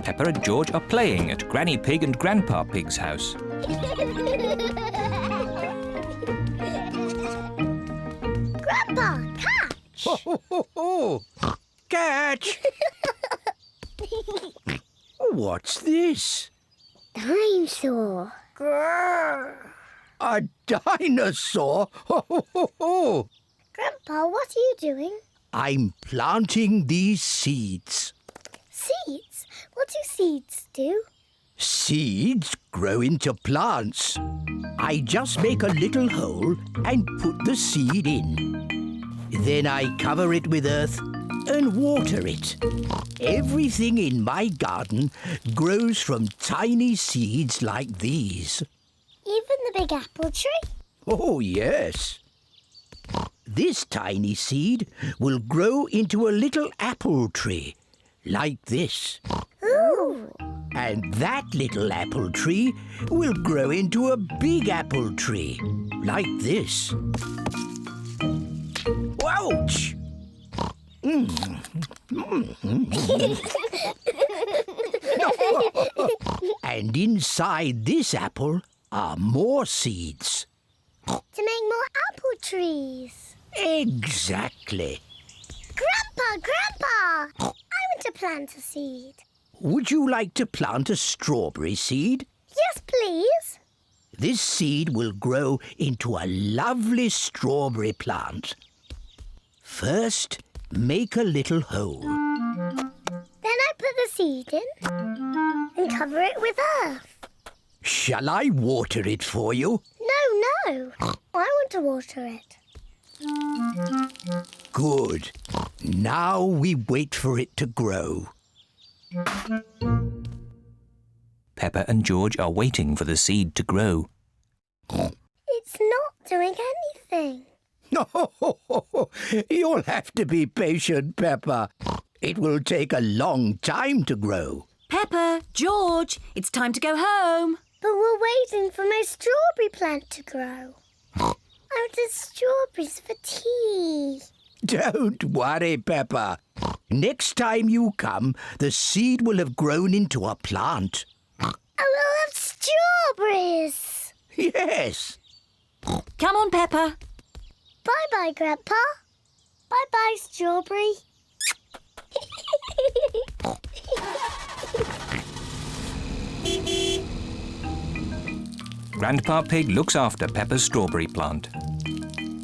Peppa and George are playing at Granny Pig and Grandpa Pig's house. Grandpa, catch! Ho, ho, ho, ho. Catch! What's this? Dinosaur. Grrr. A dinosaur? Ho, ho, ho, ho. Grandpa, what are you doing? I'm planting these seeds. Seeds? What do seeds do? Seeds grow into plants. I just make a little hole and put the seed in. Then I cover it with earth and water it. Everything in my garden grows from tiny seeds like these. Even the big apple tree? Oh, yes. This tiny seed will grow into a little apple tree, like this. Ooh! And that little apple tree will grow into a big apple tree, like this. Ouch! And inside this apple are more seeds. To make more apple trees. Exactly. Grandpa! I want to plant a seed. Would you like to plant a strawberry seed? Yes, please. This seed will grow into a lovely strawberry plant. First, make a little hole. Then I put the seed in and cover it with earth. Shall I water it for you? No. I want to water it. Good. Now we wait for it to grow. Peppa and George are waiting for the seed to grow. It's not doing anything. You'll have to be patient, Peppa. It will take a long time to grow. Peppa, George, it's time to go home. But we're waiting for my strawberry plant to grow. I wanted strawberries for tea. Don't worry, Peppa. Next time you come, the seed will have grown into a plant. I will have strawberries. Yes. Come on, Peppa. Bye-bye, Grandpa. Bye-bye, strawberry. Grandpa Pig looks after Peppa's strawberry plant.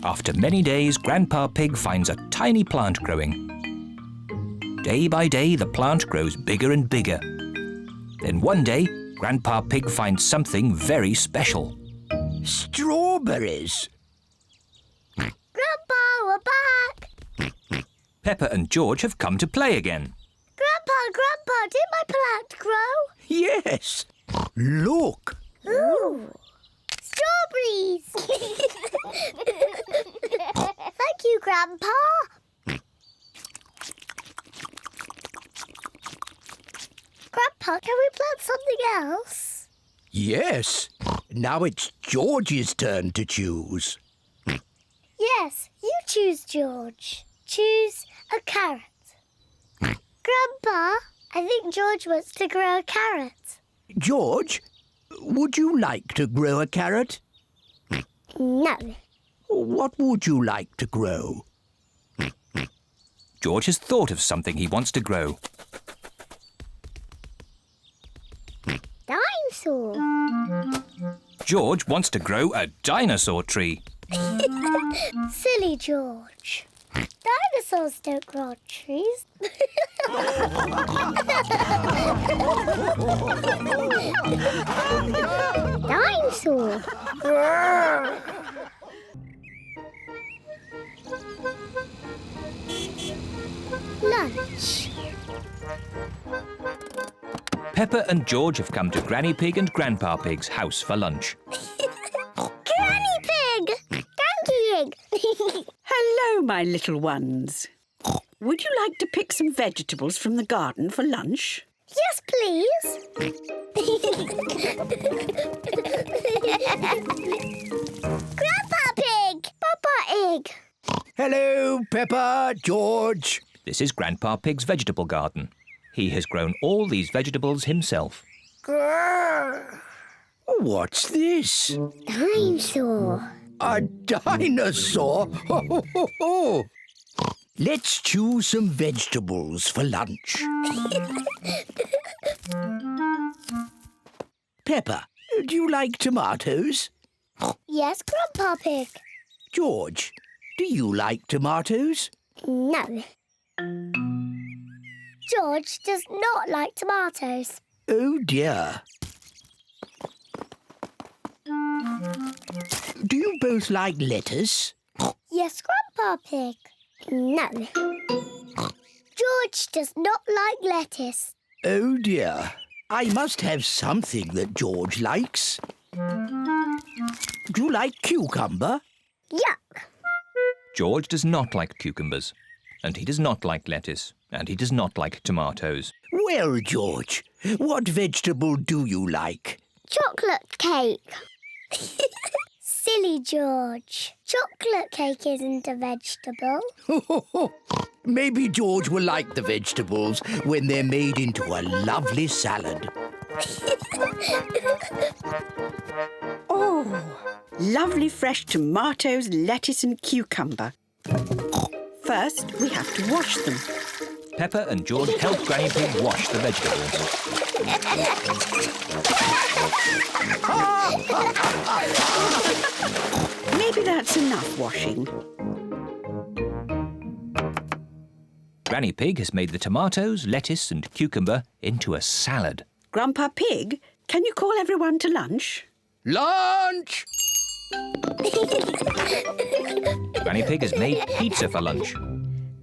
After many days, Grandpa Pig finds a tiny plant growing. Day by day, the plant grows bigger and bigger. Then one day, Grandpa Pig finds something very special. Strawberries. Grandpa, we're back. Peppa and George have come to play again. Grandpa, did my plant grow? Yes. Look. Ooh. Strawberries! Thank you, Grandpa. Grandpa, can we plant something else? Yes. Now it's George's turn to choose. Yes, you choose, George. Choose a carrot. Grandpa, I think George wants to grow a carrot. George, would you like to grow a carrot? No. What would you like to grow? George has thought of something he wants to grow. Dinosaur. George wants to grow a dinosaur tree. Silly George. Dinosaurs don't grow on trees. Dinosaur. Lunch. Peppa and George have come to Granny Pig and Grandpa Pig's house for lunch. Granny Pig! Granny Pig! Hello, my little ones. Would you like to pick some vegetables from the garden for lunch? Yes, please. Grandpa Pig! Papa Egg! Hello, Peppa, George. This is Grandpa Pig's vegetable garden. He has grown all these vegetables himself. Grrr. What's this? Dinosaur. A dinosaur? Ho, ho, ho, ho. Let's choose some vegetables for lunch. Peppa, do you like tomatoes? Yes, Grandpa Pig. George, do you like tomatoes? No. George does not like tomatoes. Oh dear. Do you both like lettuce? Yes, Grandpa Pig. No. George does not like lettuce. Oh dear. I must have something that George likes. Do you like cucumber? Yuck. George does not like cucumbers, and he does not like lettuce, and he does not like tomatoes. Well, George, what vegetable do you like? Chocolate cake. Silly George. Chocolate cake isn't a vegetable. Maybe George will like the vegetables when they're made into a lovely salad. Oh, lovely fresh tomatoes, lettuce and cucumber. First, we have to wash them. Peppa and George help Granny Pig wash the vegetables. Maybe that's enough washing. Granny Pig has made the tomatoes, lettuce and cucumber into a salad. Grandpa Pig, can you call everyone to lunch? Lunch! Granny Pig has made pizza for lunch.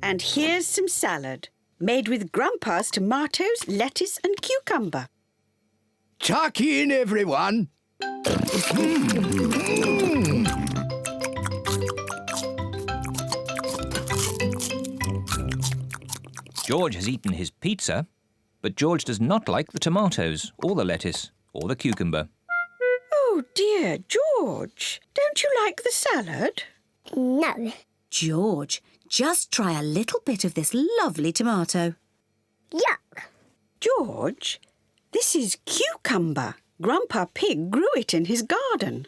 And here's some salad, made with Grandpa's tomatoes, lettuce and cucumber. Tuck in, everyone. George has eaten his pizza, but George does not like the tomatoes, or the lettuce, or the cucumber. Oh dear, George, don't you like the salad? No. George, just try a little bit of this lovely tomato. Yuck. George, this is cucumber. Grandpa Pig grew it in his garden.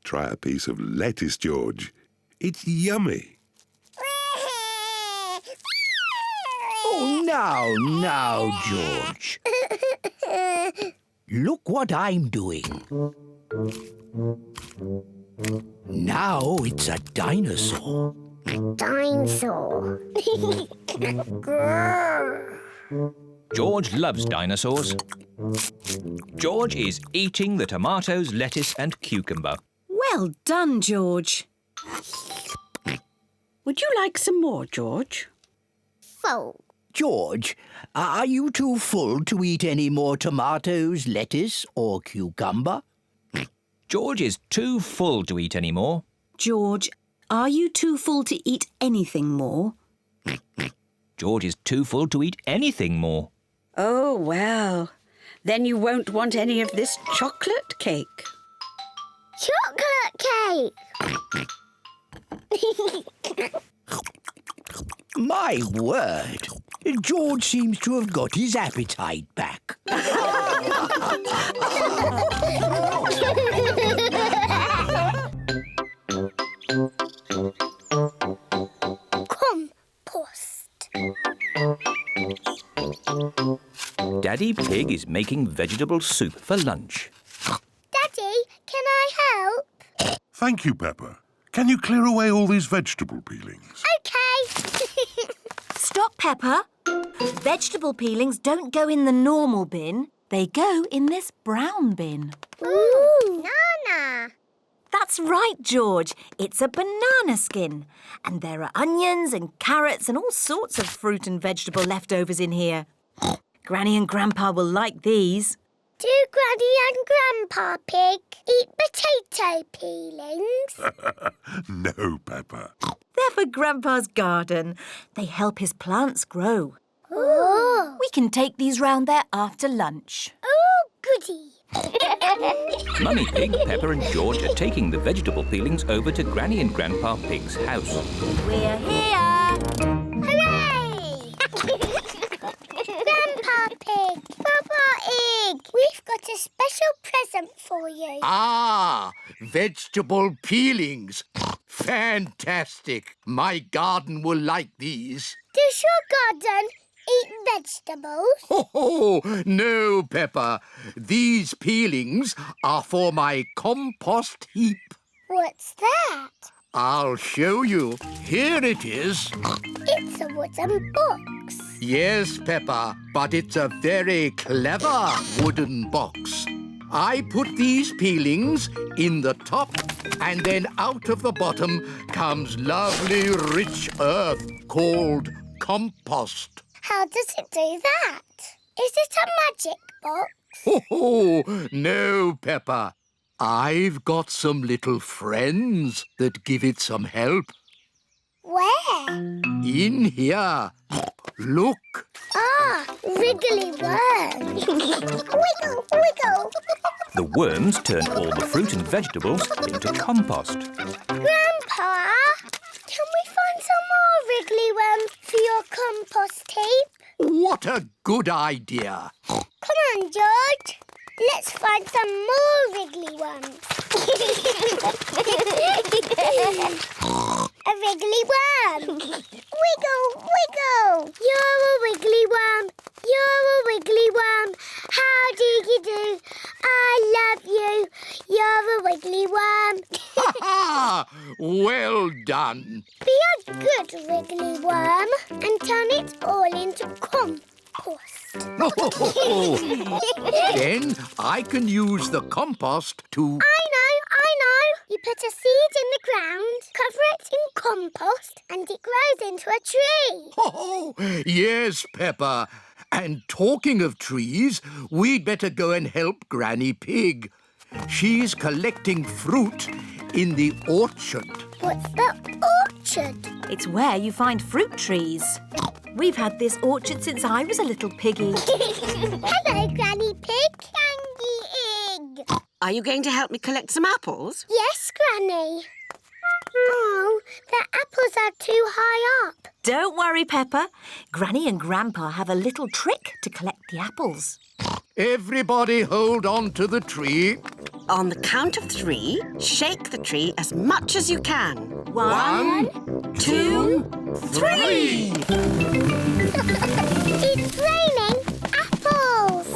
Try a piece of lettuce, George. It's yummy. Oh, now, George. Look what I'm doing. Now it's a dinosaur. Dinosaur. Grrr. George loves dinosaurs. George is eating the tomatoes, lettuce and cucumber. Well done, George. Would you like some more, George? Full. George, are you too full to eat any more tomatoes, lettuce or cucumber? George is too full to eat any more. George, are you too full to eat anything more? George is too full to eat anything more. Oh, well, then you won't want any of this chocolate cake. Chocolate cake. My word, George seems to have got his appetite back. Compost. Daddy Pig is making vegetable soup for lunch. Daddy, can I help? Thank you, Peppa. Can you clear away all these vegetable peelings? Okay. Stop, Peppa. Vegetable peelings don't go in the normal bin. They go in this brown bin. Ooh, Nana. That's right, George. It's a banana skin. And there are onions and carrots and all sorts of fruit and vegetable leftovers in here. Granny and Grandpa will like these. Do Granny and Grandpa Pig eat potato peelings? No, Peppa. They're for Grandpa's garden. They help his plants grow. Oh. We can take these round there after lunch. Oh, goody. Mummy Pig, Peppa and George are taking the vegetable peelings over to Granny and Grandpa Pig's house. We're here! Hooray! present for you. Ah, vegetable peelings. Fantastic. My garden will like these. Does your garden eat vegetables? Oh, no, Peppa. These peelings are for my compost heap. What's that? I'll show you. Here it is. It's a wooden box. Yes, Peppa, but it's a very clever wooden box. I put these peelings in the top, and then out of the bottom comes lovely rich earth called compost. How does it do that? Is it a magic box? Oh, no, Peppa. I've got some little friends that give it some help. Where? In here. Look. Ah, wriggly worms. Wiggle, wiggle. The worms turn all the fruit and vegetables into compost. Grandpa, can we find some more wriggly worms for your compost heap? What a good idea. Come on, George. Let's find some more wriggly worms. A wriggly worm. Wiggle, wiggle. You're a wiggly worm. You're a wiggly worm. How do you do? I love you. You're a wiggly worm. Ha! Well done. Be a good wiggly worm and turn it all into compost. Then I can use the compost to... I know. You put a seed in the ground, cover it in compost, and it grows into a tree. Oh, yes, Peppa. And talking of trees, we'd better go and help Granny Pig. She's collecting fruit in the orchard. What's the orchard? It's where you find fruit trees. We've had this orchard since I was a little piggy. Hello, Granny Pig. Candy egg. Are you going to help me collect some apples? Yes, Granny. Oh, the apples are too high up. Don't worry, Peppa. Granny and Grandpa have a little trick to collect the apples. Everybody hold on to the tree. On the count of 3, shake the tree as much as you can. 1, 2, 3. It's raining apples.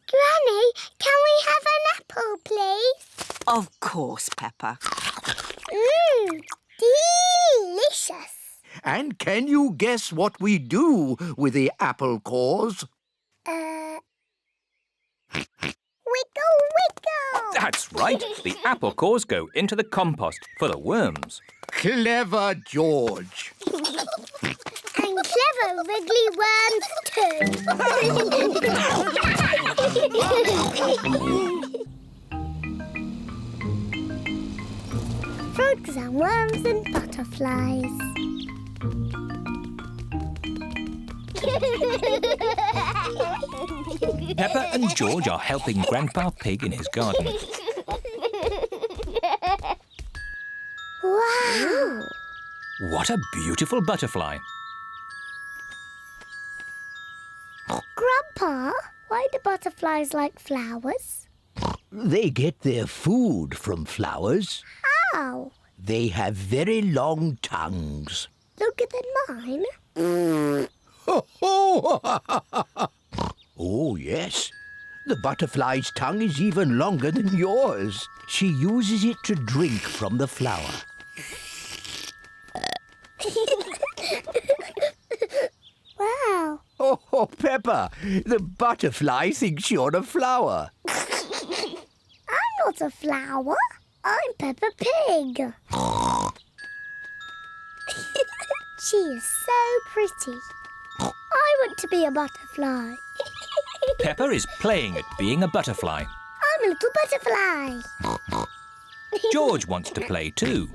Granny, can we have an apple, please? Of course, Peppa. Delicious. And can you guess what we do with the apple cores? Wiggle, wiggle. That's right. The apple cores go into the compost for the worms. Clever George. And clever wriggly worms too. Frogs and worms and butterflies. Peppa and George are helping Grandpa Pig in his garden. Wow! What a beautiful butterfly. Grandpa, why do butterflies like flowers? They get their food from flowers. How? They have very long tongues. Longer than mine. Oh, yes. The butterfly's tongue is even longer than yours. She uses it to drink from the flower. Wow. Oh, Peppa, the butterfly thinks you're a flower. I'm not a flower. I'm Peppa Pig. She is so pretty. I want to be a butterfly. Peppa is playing at being a butterfly. I'm a little butterfly. George wants to play too.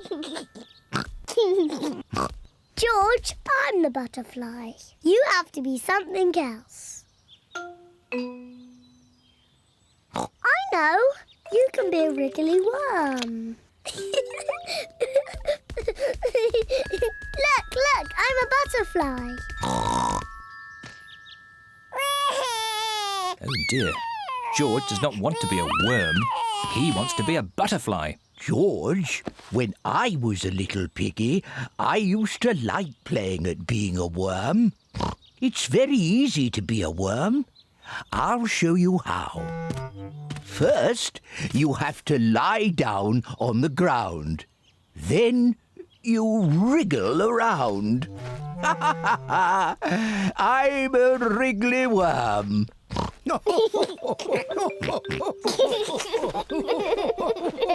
George, I'm the butterfly. You have to be something else. I know. You can be a wriggly worm. Look, I'm a butterfly. Oh dear. George does not want to be a worm. He wants to be a butterfly. George, when I was a little piggy, I used to like playing at being a worm. It's very easy to be a worm. I'll show you how. First, you have to lie down on the ground. Then you wriggle around. I'm a wriggly worm.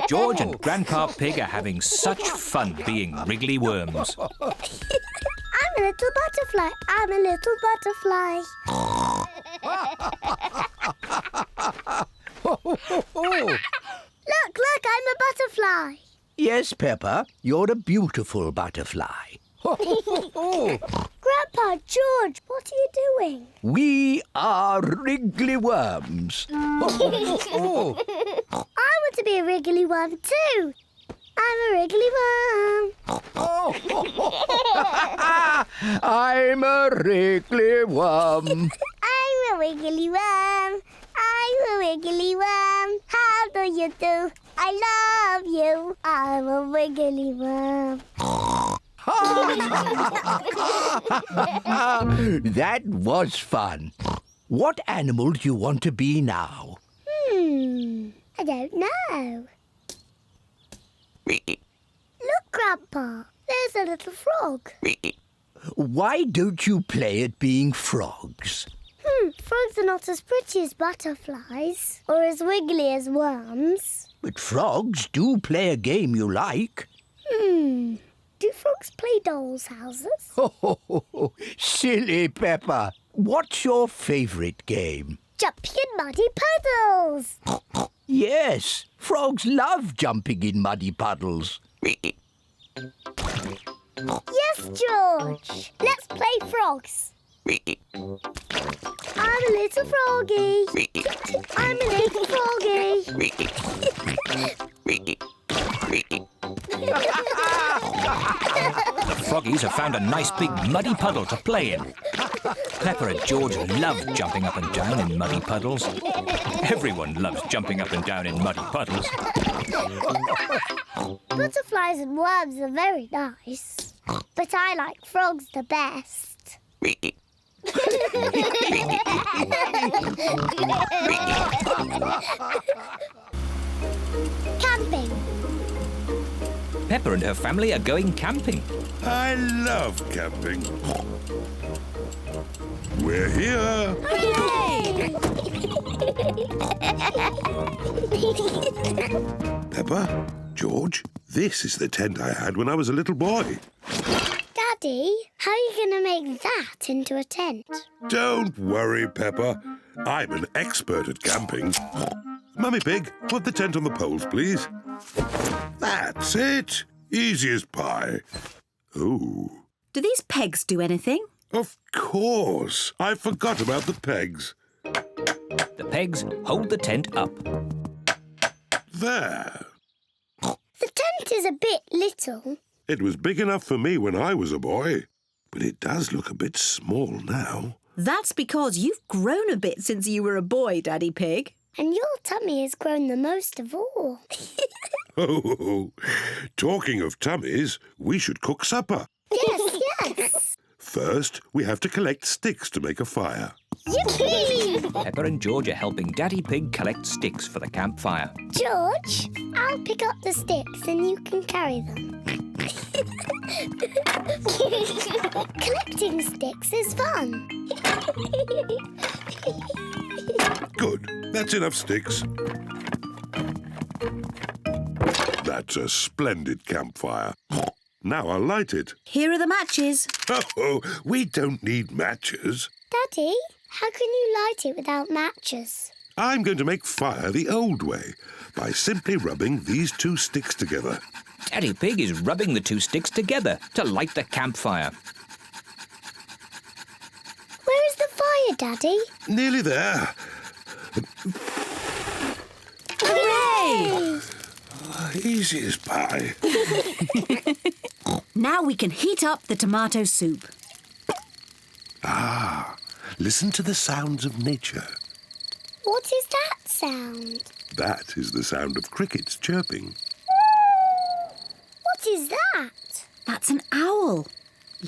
George and Grandpa Pig are having such fun being wriggly worms. I'm a little butterfly. I'm a little butterfly. Look, I'm a butterfly. Yes, Peppa, you're a beautiful butterfly. Grandpa, George, what are you doing? We are wriggly worms. I want to be a wriggly worm too. I'm a wriggly worm. I'm a wriggly worm. I'm a wiggly worm. I'm a wiggly worm. How do you do? I love you. I'm a wiggly worm. That was fun. What animal do you want to be now? I don't know. Look, Grandpa. There's a little frog. Why don't you play at being frogs? Frogs are not as pretty as butterflies or as wiggly as worms. But frogs do play a game you like. Do frogs play dolls' houses? Silly Peppa. What's your favourite game? Jumping in muddy puddles. Yes, frogs love jumping in muddy puddles. Yes, George. Let's play frogs. I'm a little froggy. I'm a little froggy. The froggies have found a nice big muddy puddle to play in. Peppa and George love jumping up and down in muddy puddles. Everyone loves jumping up and down in muddy puddles. Butterflies and worms are very nice, but I like frogs the best. Camping. Peppa and her family are going camping. I love camping. We're here. Peppa, George, this is the tent I had when I was a little boy. Daddy, how are you going to make that into a tent? Don't worry, Peppa. I'm an expert at camping. Mummy Pig, put the tent on the poles, please. That's it. Easy as pie. Ooh. Do these pegs do anything? Of course. I forgot about the pegs. The pegs hold the tent up. There. The tent is a bit little. It was big enough for me when I was a boy, but it does look a bit small now. That's because you've grown a bit since you were a boy, Daddy Pig. And your tummy has grown the most of all. Oh, talking of tummies, we should cook supper. Yes. First, we have to collect sticks to make a fire. Yippee! Peppa and George are helping Daddy Pig collect sticks for the campfire. George, I'll pick up the sticks and you can carry them. Collecting sticks is fun. Good. That's enough sticks. That's a splendid campfire. Now I'll light it. Here are the matches. Oh, we don't need matches. Daddy, how can you light it without matches? I'm going to make fire the old way by simply rubbing these two sticks together. Daddy Pig is rubbing the two sticks together to light the campfire. Where is the fire, Daddy? Nearly there. Hooray! Easy as pie. Now we can heat up the tomato soup. Listen to the sounds of nature. What is that sound? That is the sound of crickets chirping. What is that? That's an owl.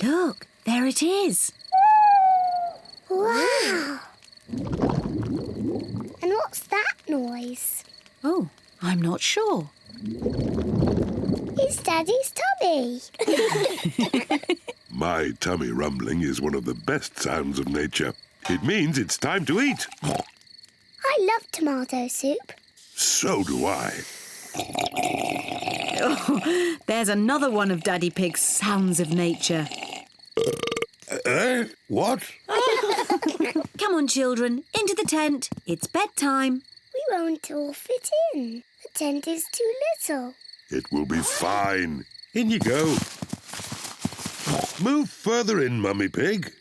Look, there it is. Wow! And what's that noise? Oh, I'm not sure. It's Daddy's tummy. My tummy rumbling is one of the best sounds of nature. It means it's time to eat. I love tomato soup. So do I. Oh, there's another one of Daddy Pig's sounds of nature. What? Come on, children, into the tent. It's bedtime. We won't all fit in. The tent is too little. It will be fine. In you go. Move further in, Mummy Pig.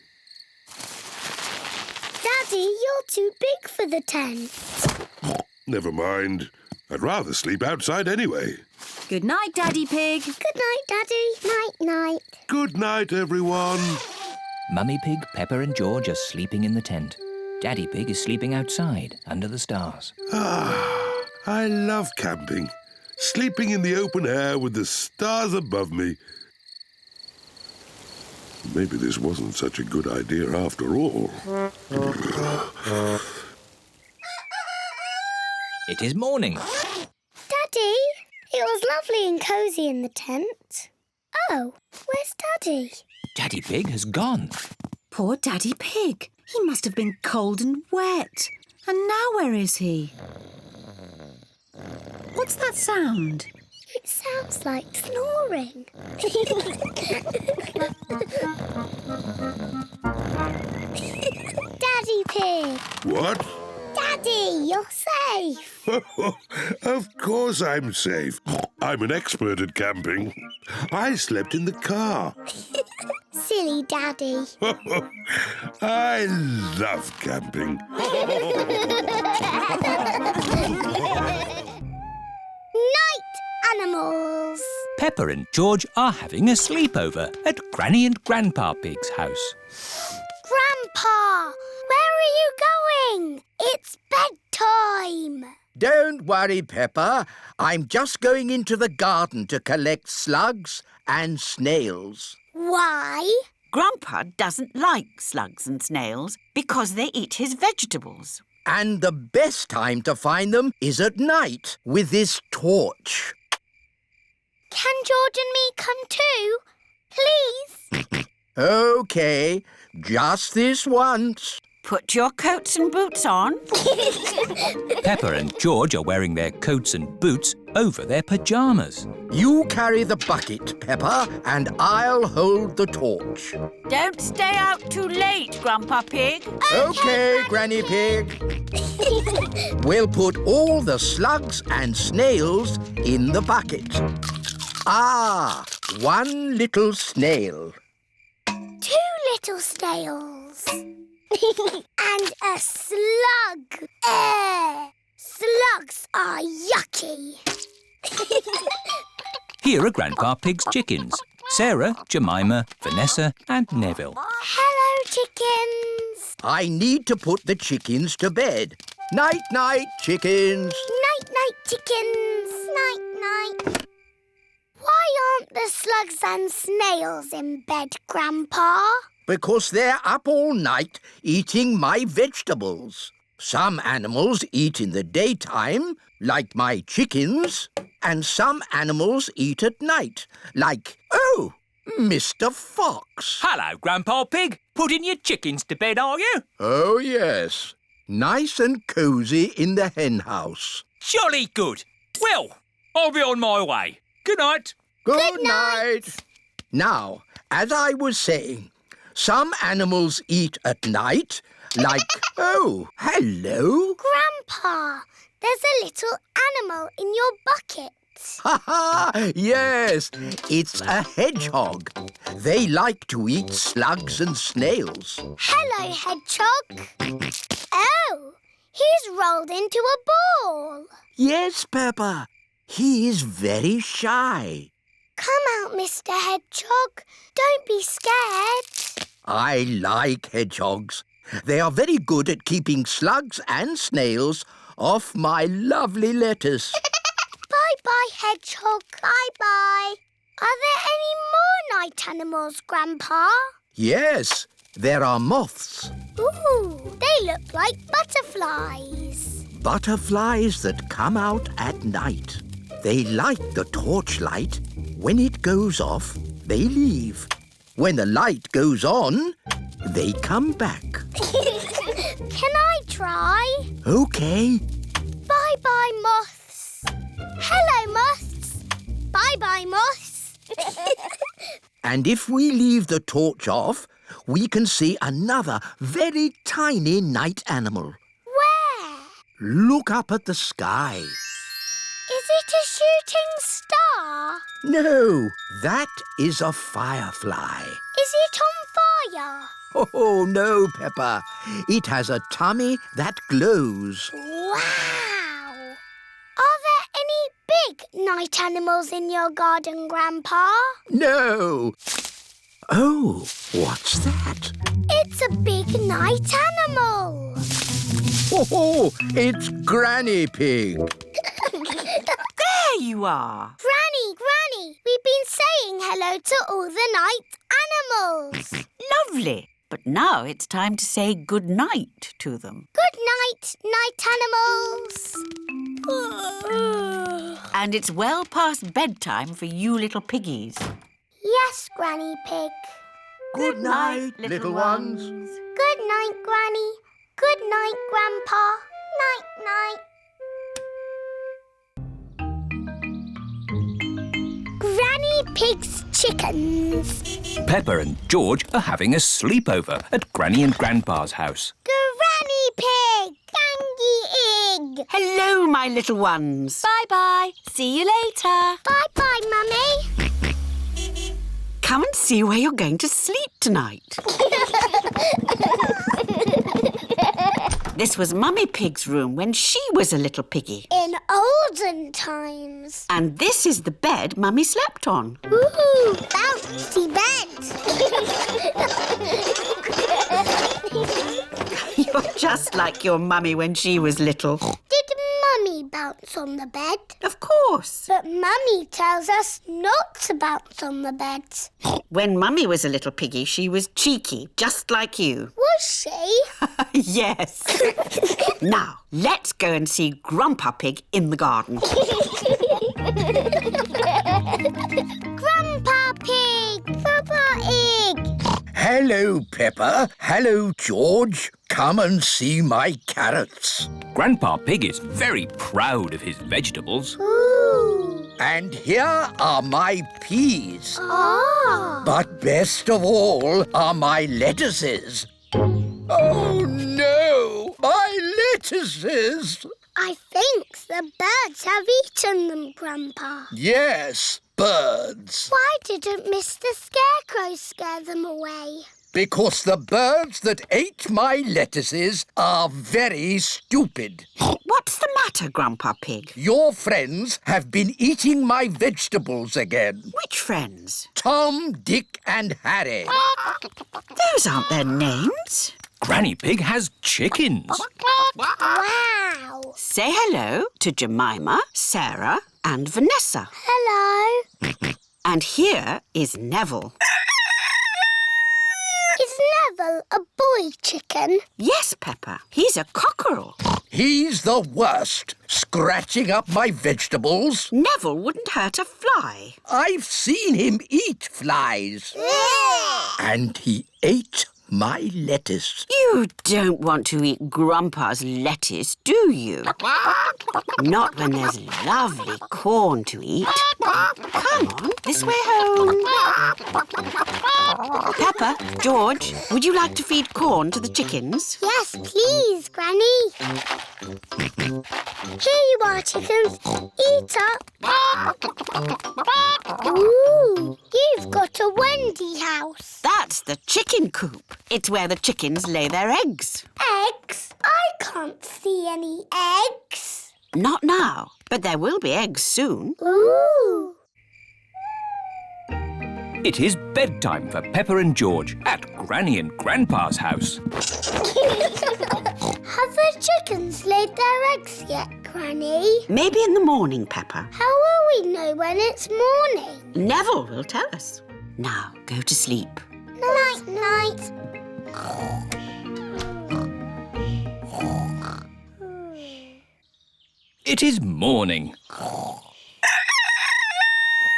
Daddy, you're too big for the tent. Never mind. I'd rather sleep outside anyway. Good night, Daddy Pig. Good night, Daddy. Night-night. Good night, everyone. Mummy Pig, Peppa and George are sleeping in the tent. Daddy Pig is sleeping outside, under the stars. I love camping. Sleeping in the open air with the stars above me. Maybe this wasn't such a good idea after all. It is morning. Daddy, it was lovely and cosy in the tent. Oh, where's Daddy? Daddy Pig has gone. Poor Daddy Pig. He must have been cold and wet. And now where is he? What's that sound? It sounds like snoring. Daddy Pig! What? Daddy, you're safe! Of course I'm safe. I'm an expert at camping. I slept in the car. Silly Daddy. I love camping. Night animals! Peppa and George are having a sleepover at Granny and Grandpa Pig's house. Grandpa, where are you going? It's bedtime. Don't worry, Peppa. I'm just going into the garden to collect slugs and snails. Why? Grandpa doesn't like slugs and snails because they eat his vegetables. And the best time to find them is at night with this torch. Can George and me come too? Please? OK, just this once. Put your coats and boots on. Peppa and George are wearing their coats and boots over their pyjamas. You carry the bucket, Peppa, and I'll hold the torch. Don't stay out too late, Grandpa Pig. OK, Granny Pig. We'll put all the slugs and snails in the bucket. Ah, one little snail. 2 little snails. And a slug. Slugs are yucky. Here are Grandpa Pig's chickens. Sarah, Jemima, Vanessa and Neville. Hello, chickens. I need to put the chickens to bed. Night-night, chickens. Night-night, chickens. Night-night. Why aren't the slugs and snails in bed, Grandpa? Because they're up all night eating my vegetables. Some animals eat in the daytime, like my chickens, and some animals eat at night, like, Mr. Fox. Hello, Grandpa Pig. Putting your chickens to bed, are you? Oh, yes. Nice and cosy in the hen house. Jolly good. Well, I'll be on my way. Good night. Good night. Now, as I was saying, some animals eat at night, like... Oh, hello. Grandpa, there's a little animal in your bucket. Ha ha! Yes, it's a hedgehog. They like to eat slugs and snails. Hello, hedgehog. Oh, he's rolled into a ball. Yes, Peppa. He is very shy. Come out, Mr. Hedgehog. Don't be scared. I like hedgehogs. They are very good at keeping slugs and snails off my lovely lettuce. Bye-bye, hedgehog. Bye-bye. Are there any more night animals, Grandpa? Yes, there are moths. Ooh, they look like butterflies. Butterflies that come out at night. They like the torchlight. When it goes off, they leave. When the light goes on, they come back. Can I try? OK. Bye-bye, moths. Hello, moths. Bye-bye, moths. And if we leave the torch off, we can see another very tiny night animal. Where? Look up at the sky. Is it a shooting star? No, that is a firefly. Is it on fire? Oh, no, Peppa. It has a tummy that glows. Wow! Are there any big night animals in your garden, Grandpa? No. Oh, what's that? It's a big night animal. Oh, it's Granny Pig. There you are. Granny, we've been saying hello to all the night animals. Lovely. But now it's time to say good night to them. Good night, night animals. And it's well past bedtime for you little piggies. Yes, Granny Pig. Good night, little ones. Good night, Granny. Good night, Grandpa. Night-night. Granny Pig's chickens. Peppa and George are having a sleepover at Granny and Grandpa's house. Granny Pig! Gangy Egg! Hello, my little ones. Bye-bye. See you later. Bye-bye, Mummy. Come and see where you're going to sleep tonight. This was Mummy Pig's room when she was a little piggy. In olden times. And this is the bed Mummy slept on. Ooh, bouncy bed. You're just like your mummy when she was little. Did Mummy bounce on the bed? Of course. But Mummy tells us not to bounce on the bed. When Mummy was a little piggy, she was cheeky, just like you. Was she? Yes. Now, let's go and see Grandpa Pig in the garden. Grandpa Pig! Papa Egg! Hello, Peppa. Hello, George. Come and see my carrots. Grandpa Pig is very proud of his vegetables. Ooh! And here are my peas. Ah! But best of all are my lettuces. Oh, no! My lettuces! I think the birds have eaten them, Grandpa. Yes, birds. Why didn't Mr. Scarecrow scare them away? Because the birds that ate my lettuces are very stupid. What's the matter, Grandpa Pig? Your friends have been eating my vegetables again. Which friends? Tom, Dick and Harry. Those aren't their names. Granny Pig has chickens. Wow! Say hello to Jemima, Sarah and Vanessa. Hello. And here is Neville. Is Neville a boy chicken? Yes, Peppa. He's a cockerel. He's the worst, scratching up my vegetables. Neville wouldn't hurt a fly. I've seen him eat flies. And he ate my lettuce. You don't want to eat Grandpa's lettuce, do you? Not when there's lovely corn to eat. Come on, this way home. Peppa, George, would you like to feed corn to the chickens? Yes, please, Granny. Here you are, chickens. Eat up. Ooh, you've got a Wendy house. That's the chicken coop. It's where the chickens lay their eggs. Eggs? I can't see any eggs. Not now, but there will be eggs soon. Ooh. It is bedtime for Peppa and George at Granny and Grandpa's house. Have the chickens laid their eggs yet, Granny? Maybe in the morning, Peppa. How will we know when it's morning? Neville will tell us. Now, go to sleep. Night, night. It is morning.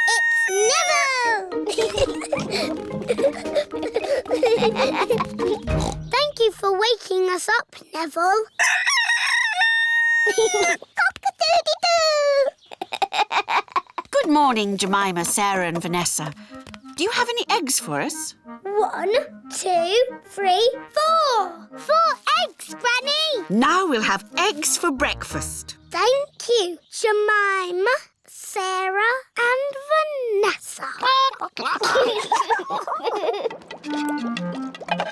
It's Neville! Thank you for waking us up, Neville. Cock-a-doodle-doo! Good morning, Jemima, Sarah and Vanessa. Do you have any eggs for us? 1, 2, 3, 4. 4 eggs, Granny. Now we'll have eggs for breakfast. Thank you, Jemima, Sarah and Vanessa.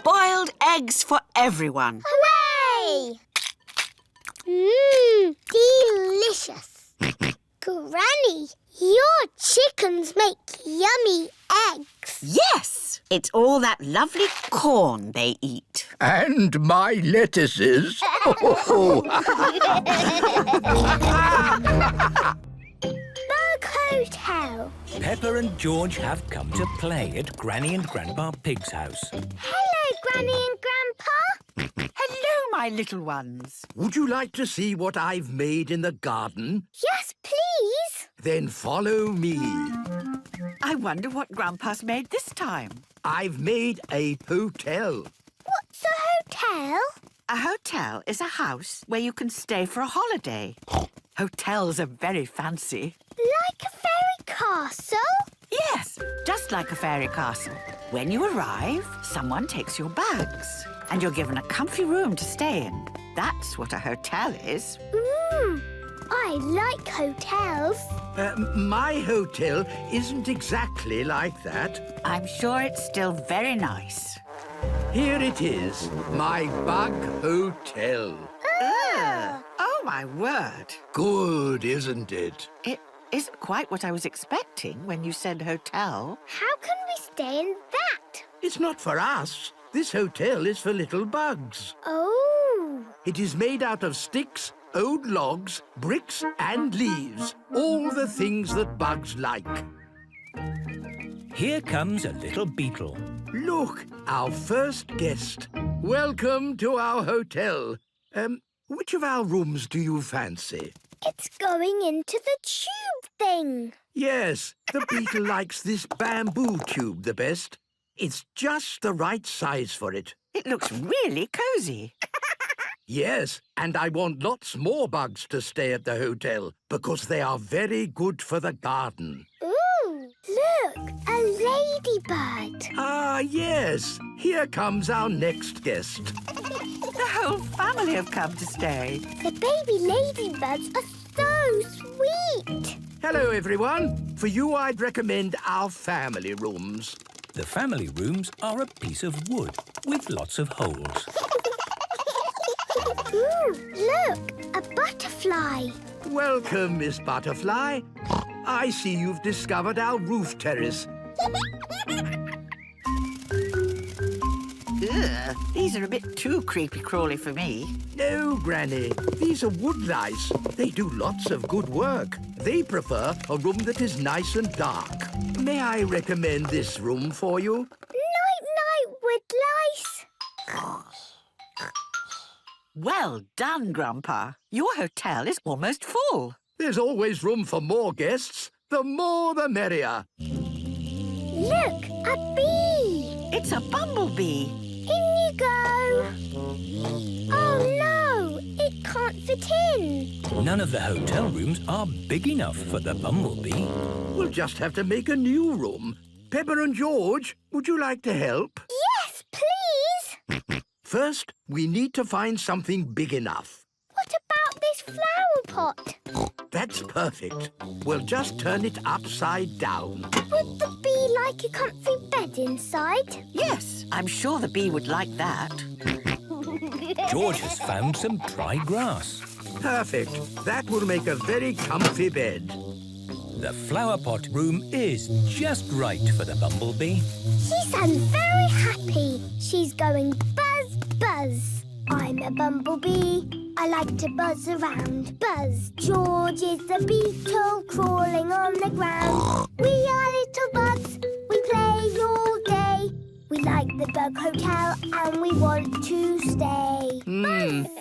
Boiled eggs for everyone. Hooray! Mmm, delicious. Granny, your chickens make yummy eggs. Yes! It's all that lovely corn they eat. And my lettuces. Bug Hotel. Peppa and George have come to play at Granny and Grandpa Pig's house. Hello, Granny and Grandpa. Hello, my little ones. Would you like to see what I've made in the garden? Yes, please. Then follow me. I wonder what Grandpa's made this time. I've made a hotel. What's a hotel? A hotel is a house where you can stay for a holiday. Hotels are very fancy. Like a fairy castle? Yes, just like a fairy castle. When you arrive, someone takes your bags and you're given a comfy room to stay in. That's what a hotel is. I like hotels. My hotel isn't exactly like that. I'm sure it's still very nice. Here it is, my bug hotel. Oh, my word. Good, isn't it? It isn't quite what I was expecting when you said hotel. How can we stay in that? It's not for us. This hotel is for little bugs. Oh. It is made out of sticks, old logs, bricks and leaves. All the things that bugs like. Here comes a little beetle. Look, our first guest. Welcome to our hotel. Which of our rooms do you fancy? It's going into the tube thing. Yes, the beetle likes this bamboo tube the best. It's just the right size for it. It looks really cosy. Yes, and I want lots more bugs to stay at the hotel because they are very good for the garden. Ooh, look, a ladybird. Ah, yes. Here comes our next guest. The whole family have come to stay. The baby ladybirds are so sweet. Hello, everyone. For you, I'd recommend our family rooms. The family rooms are a piece of wood with lots of holes. Ooh, look, a butterfly. Welcome, Miss Butterfly. I see you've discovered our roof terrace. Ugh, these are a bit too creepy-crawly for me. No, Granny. These are wood lice. They do lots of good work. They prefer a room that is nice and dark. May I recommend this room for you? Night-night with lice. Well done, Grandpa. Your hotel is almost full. There's always room for more guests. The more, the merrier. Look, a bee. It's a bumblebee. In you go. Oh, no, it can't fit in. None of the hotel rooms are big enough for the bumblebee. We'll just have to make a new room. Peppa and George, would you like to help? Yes, please. First, we need to find something big enough. What about this flower pot? That's perfect. We'll just turn it upside down. Would the bee like a comfy bed inside? Yes, I'm sure the bee would like that. George has found some dry grass. Perfect. That will make a very comfy bed. The flower pot room is just right for the bumblebee. She sounds very happy. She's going buzz, buzz. I'm a bumblebee. I like to buzz around. Buzz. George is the beetle crawling on the ground. We are little bugs. We play all day. We like the bug hotel and we want to stay.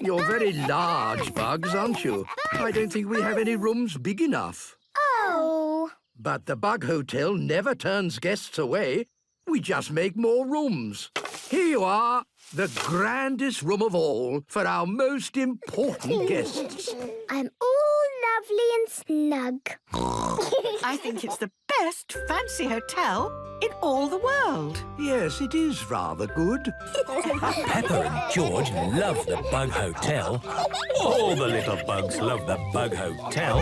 You're very large bugs, aren't you? I don't think we have any rooms big enough. Oh. But the Bug Hotel never turns guests away. We just make more rooms. Here you are, the grandest room of all for our most important guests. I'm all lovely and snug. I think it's the best fancy hotel in all the world. Yes, it is rather good. Peppa and George love the Bug Hotel. All the little bugs love the Bug Hotel.